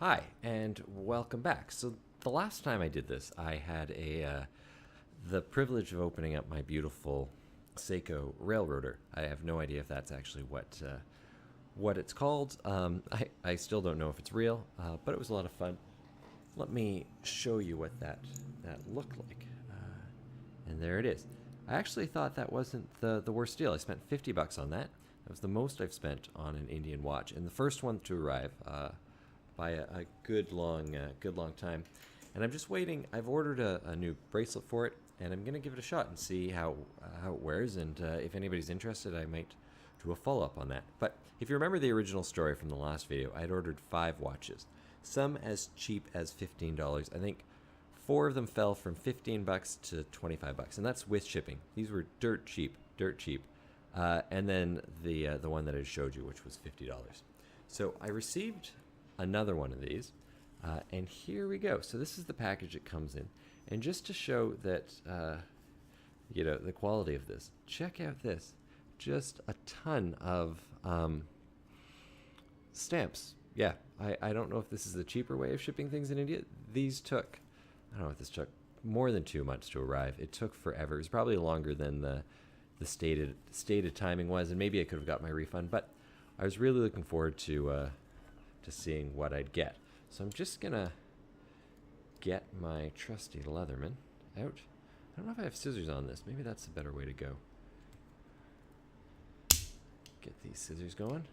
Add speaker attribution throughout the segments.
Speaker 1: Hi, and welcome back. So the last time I did this, I had the privilege of opening up my beautiful Seiko railroader. I have no idea if that's actually what it's called. I still don't know if it's real, but it was a lot of fun. Let me show you what that looked like. And there it is. I actually thought that wasn't the worst deal. I spent 50 bucks on that. That was the most I've spent on an Indian watch, and the first one to arrive by a good long time. And I'm just waiting. I've ordered a new bracelet for it, and I'm gonna give it a shot and see how it wears. And if anybody's interested, I might do a follow up on that. But if you remember the original story from the last video, I'd ordered 5 watches, some as cheap as $15. I think 4 of them fell from 15 bucks to 25 bucks, and that's with shipping. These were dirt cheap, dirt cheap. And then the one that I showed you, which was $50. So I received another one of these, and here we go. So this is the package it comes in, and just to show that the quality of this, check out this, just a ton of stamps. Yeah, I don't know if this is the cheaper way of shipping things in India. These took, I don't know if this took more than 2 months to arrive. It took forever. It was probably longer than the stated timing was, and maybe I could have got my refund, but I was really looking forward to seeing what I'd get. So I'm just gonna get my trusty Leatherman out. I don't know if I have scissors on this. Maybe that's a better way to go. Get these scissors going,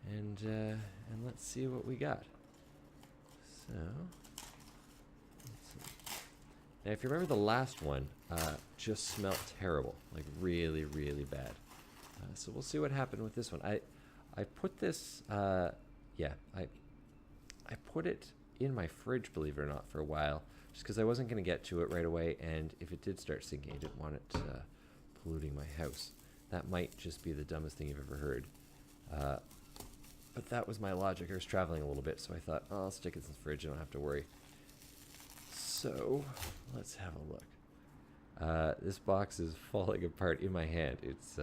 Speaker 1: and let's see what we got. So let's see. Now, if you remember, the last one just smelled terrible, like really, really bad. So we'll see what happened with this one. I put this, I put it in my fridge, believe it or not, for a while, just because I wasn't going to get to it right away, and if it did start sinking, I didn't want it polluting my house. That might just be the dumbest thing you've ever heard. But that was my logic. I was traveling a little bit, so I thought, oh, I'll stick it in the fridge, I don't have to worry. So let's have a look. This box is falling apart in my hand. It's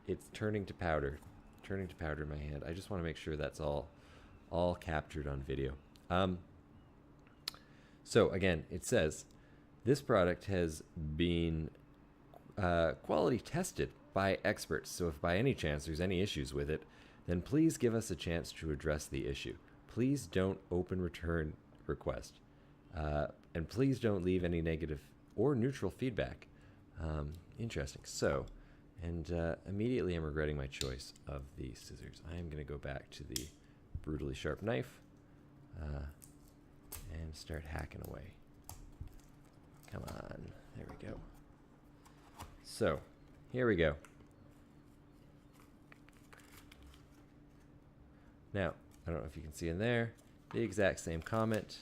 Speaker 1: it's turning to powder in my hand. I just want to make sure that's all captured on video. So again, it says this product has been quality tested by experts. So if by any chance there's any issues with it, then please give us a chance to address the issue. Please don't open return request. And please don't leave any negative or neutral feedback. Interesting. So, and immediately I'm regretting my choice of the scissors. I am going to go back to the brutally sharp knife and start hacking away. Come on. There we go. So, here we go. Now, I don't know if you can see in there, the exact same comment.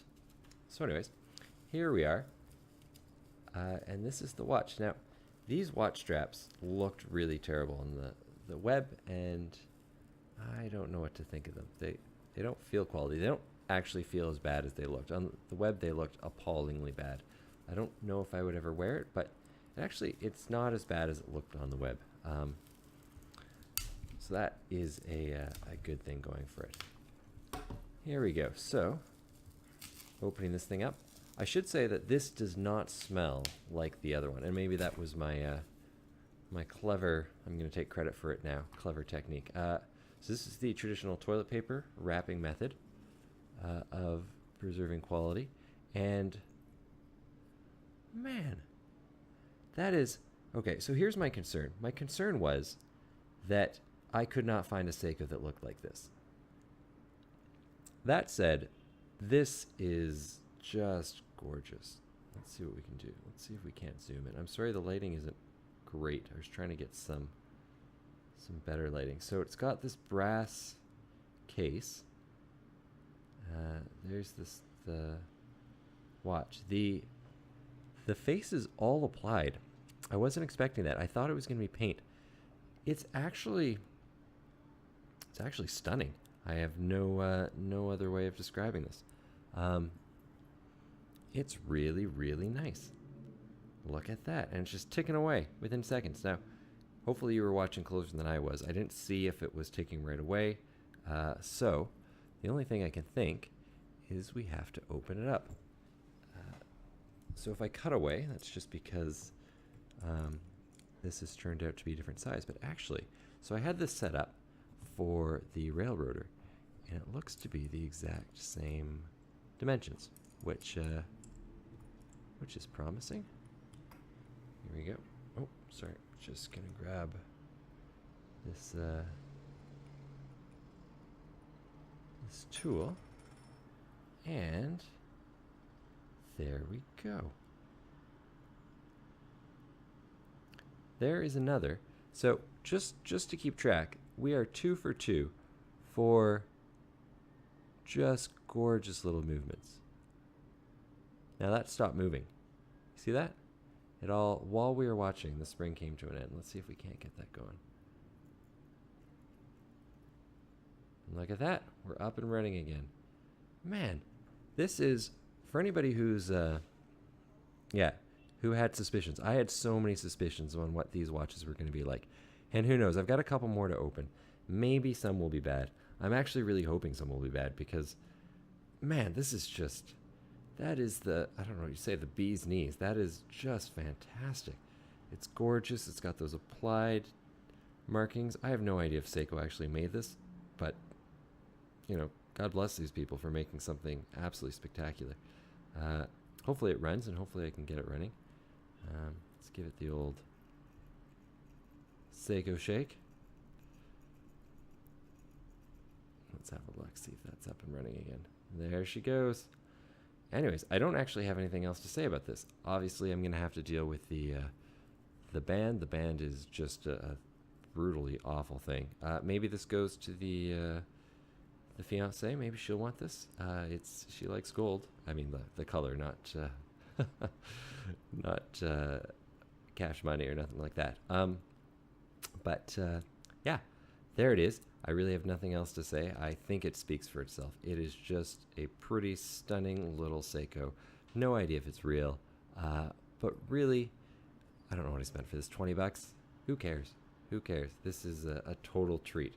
Speaker 1: So anyways, here we are. And this is the watch. Now, these watch straps looked really terrible on the web, and I don't know what to think of them. They don't feel quality. They don't actually feel as bad as they looked. On the web, they looked appallingly bad. I don't know if I would ever wear it, but actually, it's not as bad as it looked on the web. So that is a good thing going for it. Here we go. So, opening this thing up. I should say that this does not smell like the other one, and maybe that was my my clever, I'm going to take credit for it now, clever technique. So this is the traditional toilet paper wrapping method of preserving quality, and man, that is, okay, so here's my concern. My concern was that I could not find a Seiko that looked like this. That said, this is just gorgeous. Let's see what we can do. Let's see if we can't zoom in. I'm sorry the lighting isn't great. I was trying to get some better lighting. So it's got this brass case. There's the watch. The face is all applied. I wasn't expecting that. I thought it was going to be paint. It's actually stunning. I have no other way of describing this. It's really, really nice. Look at that. And it's just ticking away within seconds. Now, hopefully you were watching closer than I was. I didn't see if it was ticking right away. So the only thing I can think is we have to open it up. So if I cut away, that's just because this has turned out to be a different size. But actually, so I had this set up for the railroader, and it looks to be the exact same dimensions, which is promising. Here we go. Oh, sorry, just gonna grab this this tool, and there we go. There is another. So just to keep track, we are 2 for 2 for just gorgeous little movements. Now that stopped moving. See that? It all, while we were watching, the spring came to an end. Let's see if we can't get that going. And look at that. We're up and running again. Man, this is, for anybody who's, who had suspicions. I had so many suspicions on what these watches were going to be like. And who knows, I've got a couple more to open. Maybe some will be bad. I'm actually really hoping some will be bad because, man, this is just, that is the, I don't know what you say, the bee's knees. That is just fantastic. It's gorgeous. It's got those applied markings. I have no idea if Seiko actually made this, but, you know, God bless these people for making something absolutely spectacular. Hopefully it runs, and hopefully I can get it running. Let's give it the old Seiko shake. Let's have a look, see if that's up and running again. There she goes. Anyways, I don't actually have anything else to say about this. Obviously, I'm going to have to deal with the band. The band is just a brutally awful thing. Maybe this goes to the fiance. Maybe she'll want this. She likes gold. I mean the color, not not cash money or nothing like that. But yeah, there it is. I really have nothing else to say. I think it speaks for itself. It is just a pretty stunning little Seiko. No idea if it's real, but really, I don't know what I spent for this. 20 bucks? Who cares? Who cares? This is a total treat.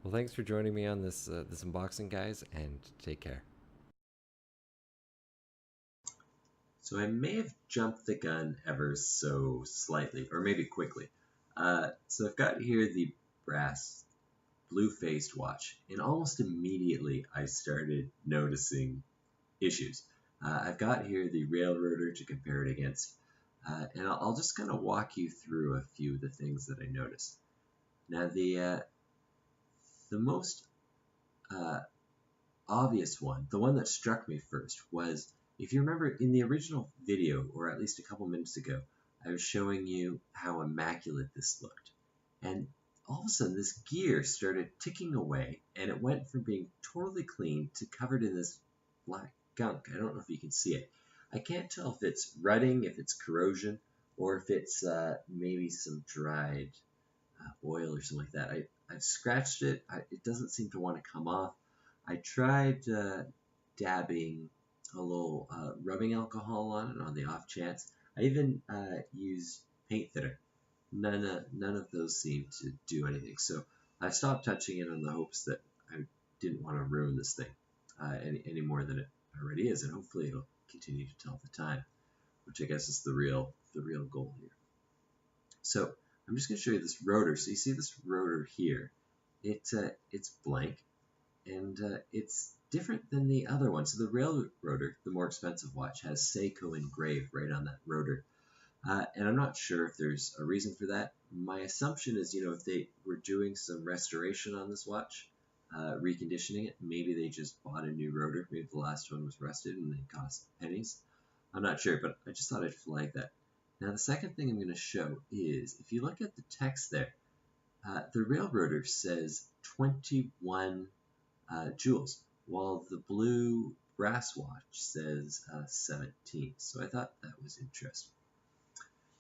Speaker 1: Well, thanks for joining me on this this unboxing, guys, and take care.
Speaker 2: So I may have jumped the gun ever so slightly, or maybe quickly. So I've got here the brass blue-faced watch, and almost immediately I started noticing issues. I've got here the railroader to compare it against, and I'll just kind of walk you through a few of the things that I noticed. Now the most obvious one, the one that struck me first, was if you remember in the original video, or at least a couple minutes ago, I was showing you how immaculate this looked. And all of a sudden, this gear started ticking away, and it went from being totally clean to covered in this black gunk. I don't know if you can see it. I can't tell if it's rutting, if it's corrosion, or if it's maybe some dried oil or something like that. I've scratched it. It doesn't seem to want to come off. I tried dabbing a little rubbing alcohol on it on the off chance. I even used paint thinner. None of those seem to do anything. So I stopped touching it in the hopes that I didn't want to ruin this thing any more than it already is, and hopefully it'll continue to tell the time, which I guess is the real goal here. So I'm just going to show you this rotor. So you see this rotor here. It's blank, and it's different than the other one. So the railroader, the more expensive watch, has Seiko engraved right on that rotor. And I'm not sure if there's a reason for that. My assumption is, if they were doing some restoration on this watch, reconditioning it, maybe they just bought a new rotor. Maybe the last one was rusted and they cost pennies. I'm not sure, but I just thought I'd flag that. Now, the second thing I'm going to show is, if you look at the text there, the railroader says 21 joules, while the blue brass watch says 17. So I thought that was interesting.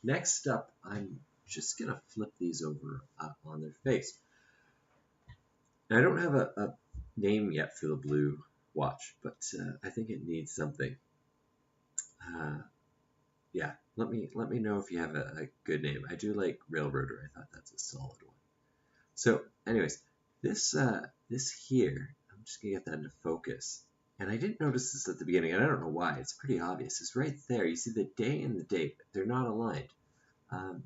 Speaker 2: Next up, I'm just going to flip these over on their face. Now, I don't have a name yet for the blue watch, but I think it needs something. Yeah, let me know if you have a good name. I do like Railroader. I thought that's a solid one. So anyways, this this here, I'm just going to get that into focus. And I didn't notice this at the beginning, and I don't know why. It's pretty obvious. It's right there. You see the day and the date. They're not aligned. Um,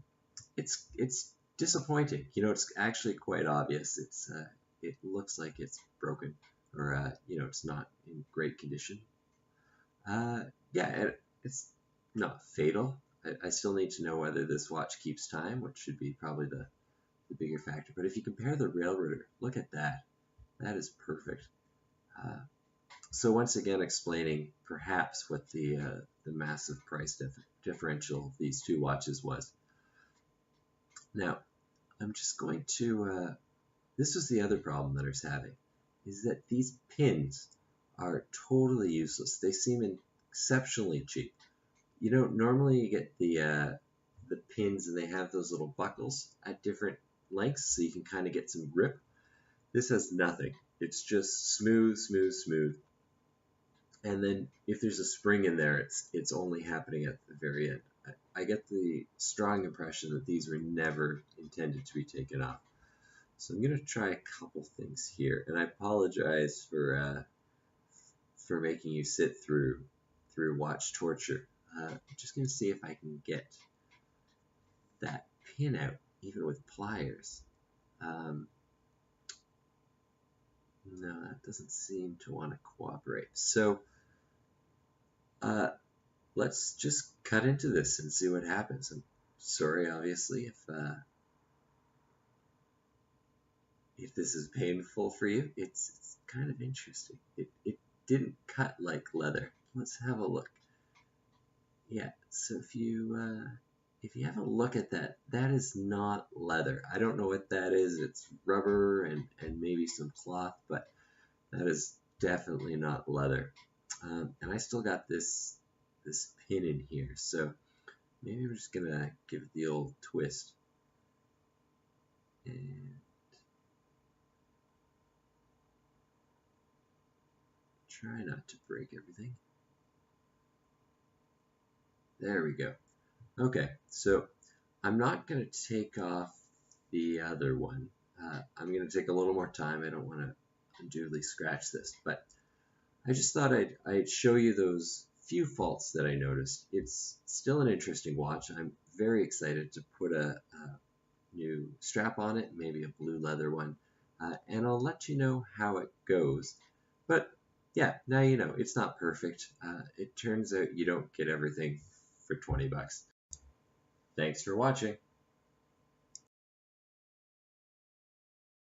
Speaker 2: it's disappointing. It's actually quite obvious. It looks like it's broken, or it's not in great condition. Uh, yeah, it's not fatal. I still need to know whether this watch keeps time, which should be probably the bigger factor. But if you compare the railroader, look at that. That is perfect. Uh, so once again, explaining perhaps what the massive price differential of these two watches was. Now, I'm just going to. This was the other problem that I was having, is that these pins are totally useless. They seem exceptionally cheap. Normally you get the pins and they have those little buckles at different lengths, so you can kind of get some grip. This has nothing. It's just smooth, smooth, smooth. And then if there's a spring in there, it's only happening at the very end. I get the strong impression that these were never intended to be taken off. So I'm going to try a couple things here, and I apologize for making you sit through watch torture. I'm just going to see if I can get that pin out, even with pliers. No, that doesn't seem to want to cooperate. So let's just cut into this and see what happens. I'm sorry, obviously, if this is painful for you. It's kind of interesting. It didn't cut like leather. Let's have a look. Yeah, so if you have a look at that, that is not leather. I don't know what that is. It's rubber and maybe some cloth, but that is definitely not leather. And I still got this pin in here, so maybe we're just gonna give it the old twist and try not to break everything. There we go. Okay, so I'm not going to take off the other one. I'm going to take a little more time. I don't want to unduly scratch this, but I just thought I'd show you those few faults that I noticed. It's still an interesting watch. I'm very excited to put a new strap on it, maybe a blue leather one, and I'll let you know how it goes. But yeah, now you know it's not perfect. It turns out you don't get everything for $20. Thanks for watching.